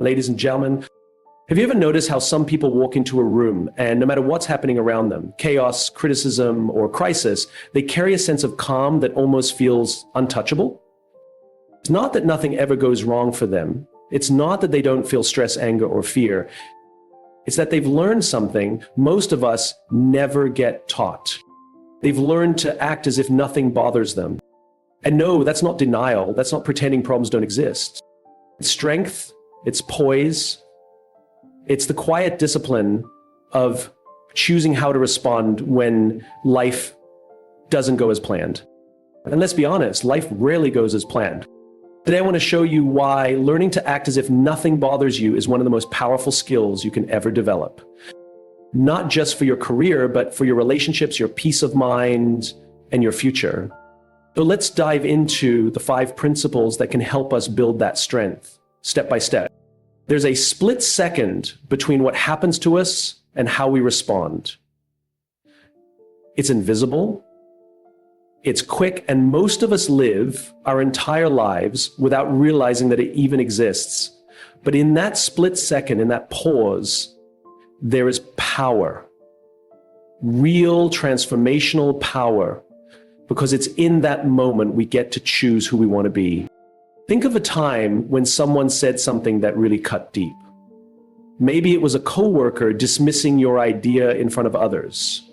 Ladies and gentlemen, have you ever noticed how some people walk into a room and no matter what's happening around them, chaos, criticism, or crisis, they carry a sense of calm that almost feels untouchable? It's not that nothing ever goes wrong for them. It's not that they don't feel stress, anger, or fear. It's that they've learned something most of us never get taught. They've learned to act as if nothing bothers them. And no, that's not denial. That's not pretending problems don't exist. It's strength, it's poise, it's the quiet discipline of choosing how to respond when life doesn't go as planned. And let's be honest, life rarely goes as planned. Today I want to show you why learning to act as if nothing bothers you is one of the most powerful skills you can ever develop. Not just for your career, but for your relationships, your peace of mind, and your future. So let's dive into the 5 principles that can help us build that strength, step by step. There's a split second between what happens to us and how we respond. It's invisible, it's quick, and most of us live our entire lives without realizing that it even exists. But in that split second, in that pause, there is power, real transformational power, because it's in that moment we get to choose who we want to be. Think of a time when someone said something that really cut deep. Maybe it was a coworker dismissing your idea in front of others.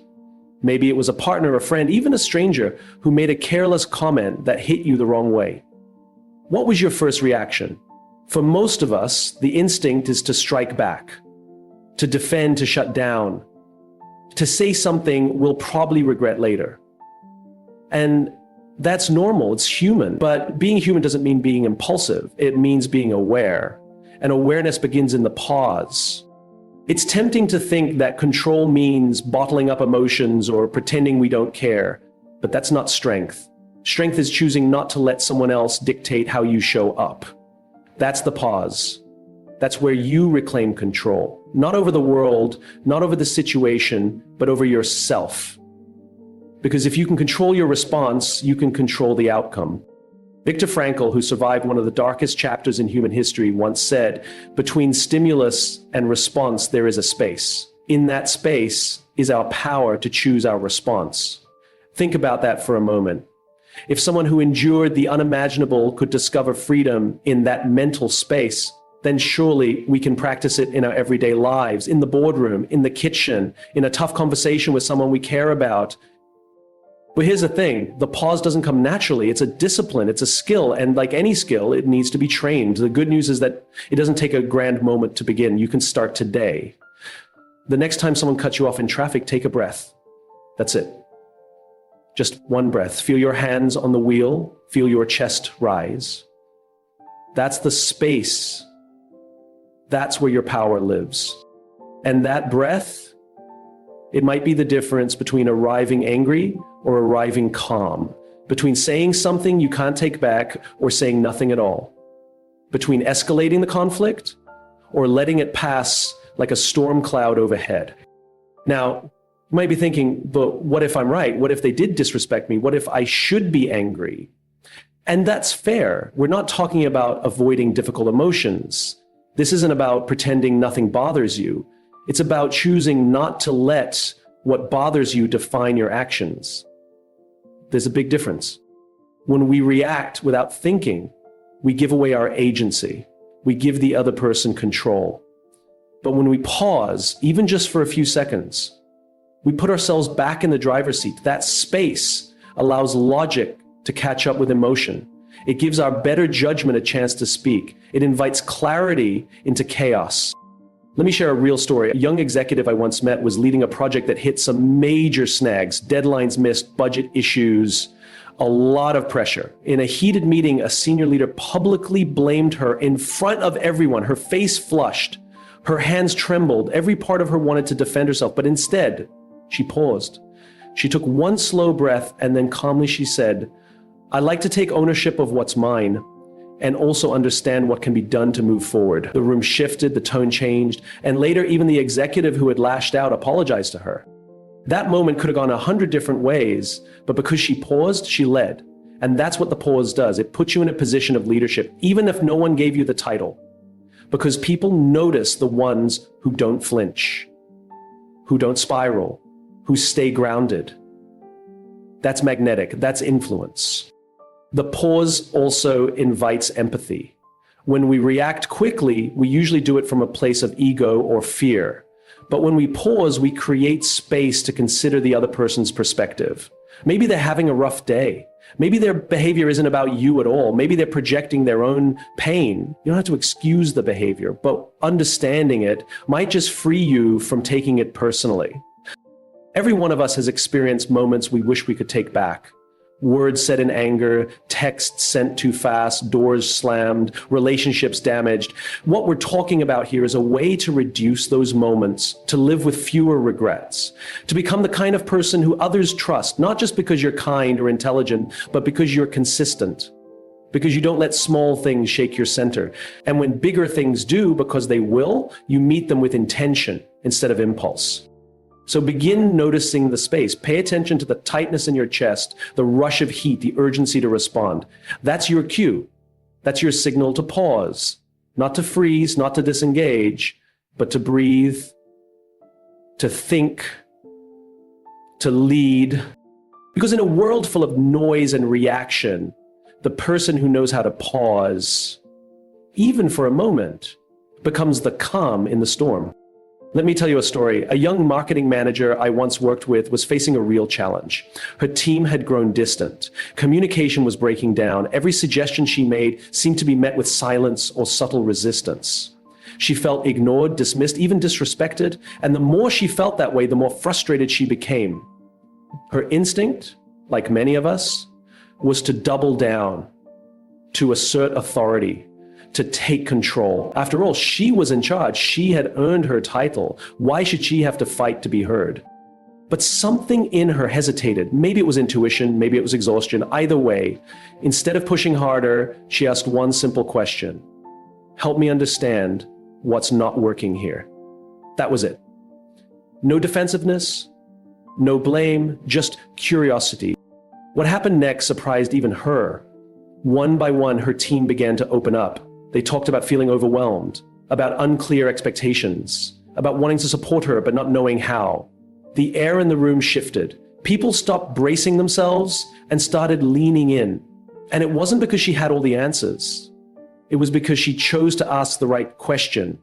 Maybe it was a partner, a friend, even a stranger who made a careless comment that hit you the wrong way. What was your first reaction? For most of us, the instinct is to strike back, to defend, to shut down, to say something we'll probably regret later. And that's normal, it's human. But being human doesn't mean being impulsive. It means being aware. And awareness begins in the pause. It's tempting to think that control means bottling up emotions or pretending we don't care. But that's not strength. Strength is choosing not to let someone else dictate how you show up. That's the pause. That's where you reclaim control. Not over the world, not over the situation, but over yourself. Because if you can control your response, you can control the outcome. Viktor Frankl, who survived one of the darkest chapters in human history, once said, between stimulus and response, there is a space. In that space is our power to choose our response. Think about that for a moment. If someone who endured the unimaginable could discover freedom in that mental space, then surely we can practice it in our everyday lives, in the boardroom, in the kitchen, in a tough conversation with someone we care about. But here's the thing, the pause doesn't come naturally. It's a discipline, it's a skill, and like any skill, it needs to be trained. The good news is that it doesn't take a grand moment to begin. You can start today. The next time someone cuts you off in traffic, take a breath. That's it. Just one breath. Feel your hands on the wheel, feel your chest rise. That's the space. That's where your power lives. And that breath, it might be the difference between arriving angry or arriving calm, between saying something you can't take back or saying nothing at all, between escalating the conflict or letting it pass like a storm cloud overhead. Now, you might be thinking, but what if I'm right? What if they did disrespect me? What if I should be angry? And that's fair. We're not talking about avoiding difficult emotions. This isn't about pretending nothing bothers you. It's about choosing not to let what bothers you define your actions. There's a big difference. When we react without thinking, we give away our agency. We give the other person control. But when we pause, even just for a few seconds, we put ourselves back in the driver's seat. That space allows logic to catch up with emotion. It gives our better judgment a chance to speak. It invites clarity into chaos. Let me share a real story. A young executive I once met was leading a project that hit some major snags, deadlines missed, budget issues, a lot of pressure. In a heated meeting, a senior leader publicly blamed her in front of everyone. Her face flushed, her hands trembled, every part of her wanted to defend herself, but instead, she paused. She took one slow breath and then calmly she said, "I like to take ownership of what's mine and also understand what can be done to move forward." The room shifted, the tone changed, and later even the executive who had lashed out apologized to her. That moment could have gone 100 different ways, but because she paused, she led. And that's what the pause does. It puts you in a position of leadership, even if no one gave you the title. because people notice the ones who don't flinch, who don't spiral, who stay grounded. That's magnetic. That's influence. The pause also invites empathy. When we react quickly, we usually do it from a place of ego or fear. But when we pause, we create space to consider the other person's perspective. Maybe they're having a rough day. Maybe their behavior isn't about you at all. Maybe they're projecting their own pain. You don't have to excuse the behavior, but understanding it might just free you from taking it personally. Every one of us has experienced moments we wish we could take back. Words said in anger, texts sent too fast, doors slammed, relationships damaged. What we're talking about here is a way to reduce those moments, to live with fewer regrets, to become the kind of person who others trust, not just because you're kind or intelligent, but because you're consistent, because you don't let small things shake your center. And when bigger things do, because they will, you meet them with intention instead of impulse. So begin noticing the space. Pay attention to the tightness in your chest, the rush of heat, the urgency to respond. That's your cue. That's your signal to pause, not to freeze, not to disengage, but to breathe, to think, to lead. Because in a world full of noise and reaction, the person who knows how to pause, even for a moment, becomes the calm in the storm. Let me tell you a story. A young marketing manager I once worked with was facing a real challenge. Her team had grown distant. Communication was breaking down. Every suggestion she made seemed to be met with silence or subtle resistance. She felt ignored, dismissed, even disrespected. And the more she felt that way, the more frustrated she became. Her instinct, like many of us, was to double down, to assert authority, to take control. After all, she was in charge. She had earned her title. Why should she have to fight to be heard? But something in her hesitated. Maybe it was intuition, maybe it was exhaustion. Either way, instead of pushing harder, she asked one simple question. Help me understand what's not working here. That was it. No defensiveness, no blame, just curiosity. What happened next surprised even her. One by one, her team began to open up. They talked about feeling overwhelmed, about unclear expectations, about wanting to support her but not knowing how. The air in the room shifted. People stopped bracing themselves and started leaning in. And it wasn't because she had all the answers. It was because she chose to ask the right question.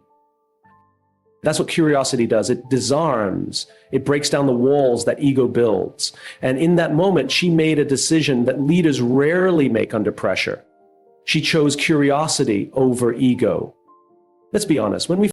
That's what curiosity does. It disarms. It breaks down the walls that ego builds. And in that moment, she made a decision that leaders rarely make under pressure. She chose curiosity over ego. Let's be honest. When we